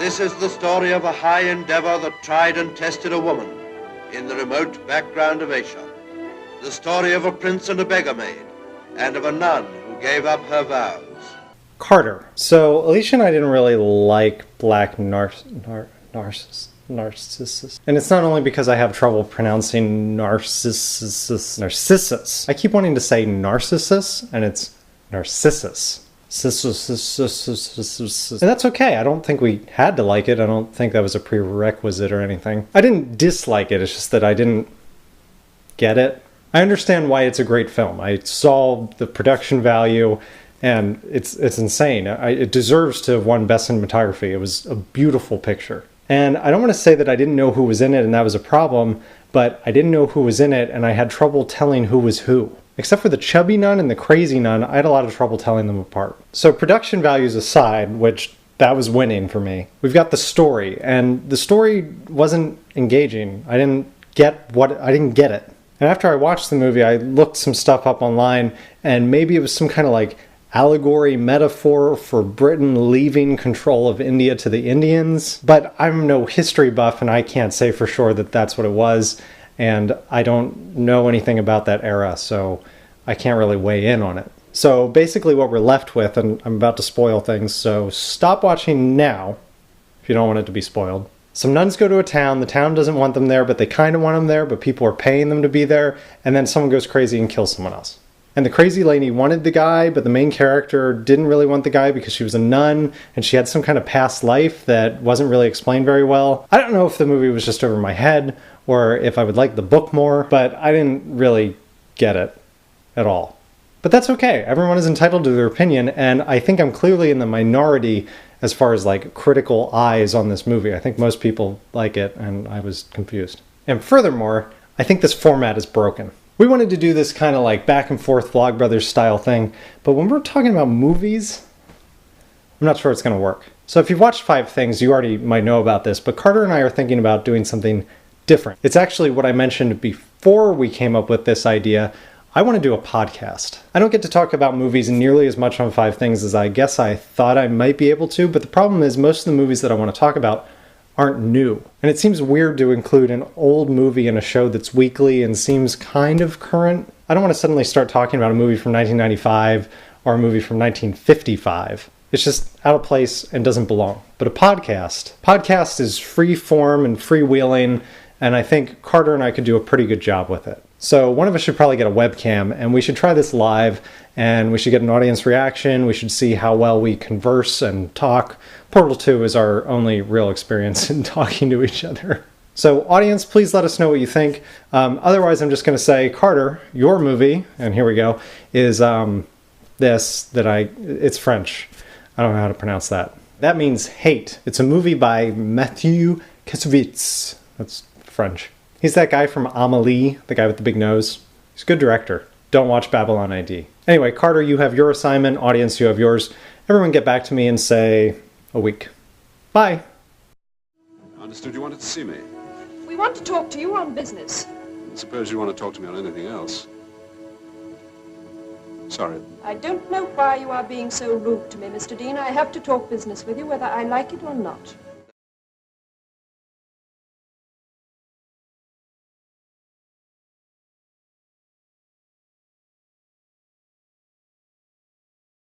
This is the story of a high endeavor that tried and tested a woman in the remote background of Asia. The story of a prince and a beggar maid, and of a nun who gave up her vows. Carter. So, Alisha and I didn't really like Black Narcissus. And it's not only because I have trouble pronouncing Narcissus. I keep wanting to say Narcissus, and it's Narcissus. And that's okay. I don't think we had to like it. I don't think that was a prerequisite or anything. I didn't dislike it. It's just that I didn't get it. I understand why it's a great film. I saw the production value, and it's insane. It deserves to have won Best Cinematography. It was a beautiful picture. And I don't want to say that I didn't know who was in it and that was a problem, but I didn't know who was in it and I had trouble telling who was who. Except for the chubby nun and the crazy nun, I had a lot of trouble telling them apart. So production values aside, which that was winning for me, we've got the story, and the story wasn't engaging. I didn't get it. And after I watched the movie, I looked some stuff up online, and maybe it was some kind of like allegory metaphor for Britain leaving control of India to the Indians. But I'm no history buff, and I can't say for sure that that's what it was. And I don't know anything about that era, so I can't really weigh in on it. So basically what we're left with, and I'm about to spoil things, so stop watching now if you don't want it to be spoiled. Some nuns go to a town, the town doesn't want them there, but they kind of want them there, but people are paying them to be there, and then someone goes crazy and kills someone else. And the crazy lady wanted the guy, but the main character didn't really want the guy because she was a nun, and she had some kind of past life that wasn't really explained very well. I don't know if the movie was just over my head, or if I would like the book more, but I didn't really get it at all. But that's okay. Everyone is entitled to their opinion, and I think I'm clearly in the minority as far as like critical eyes on this movie. I think most people like it, and I was confused. And furthermore, I think this format is broken. We wanted to do this kind of like back and forth Vlogbrothers style thing, but when we're talking about movies, I'm not sure it's going to work. So if you've watched 5 Things, you already might know about this, but Carter and I are thinking about doing something different. It's actually what I mentioned before we came up with this idea. I want to do a podcast. I don't get to talk about movies nearly as much on 5 Things as I guess I thought I might be able to, but the problem is most of the movies that I want to talk about aren't new. And it seems weird to include an old movie in a show that's weekly and seems kind of current. I don't want to suddenly start talking about a movie from 1995 or a movie from 1955. It's just out of place and doesn't belong. But a podcast is free form and freewheeling, and I think Carter and I could do a pretty good job with it. So one of us should probably get a webcam, and we should try this live, and we should get an audience reaction. We should see how well we converse and talk. Portal 2 is our only real experience in talking to each other. So audience, please let us know what you think. Otherwise, I'm just going to say, Carter, your movie, and here we go, is it's French. I don't know how to pronounce that. That means hate. It's a movie by Matthew Kassovitz. That's French. He's that guy from Amélie, the guy with the big nose. He's a good director. Don't watch Babylon ID. Anyway, Carter, you have your assignment. Audience, you have yours. Everyone get back to me in, say, a week. Bye. I understood you wanted to see me. We want to talk to you on business. I suppose you want to talk to me on anything else. Sorry. I don't know why you are being so rude to me, Mr. Dean. I have to talk business with you, whether I like it or not.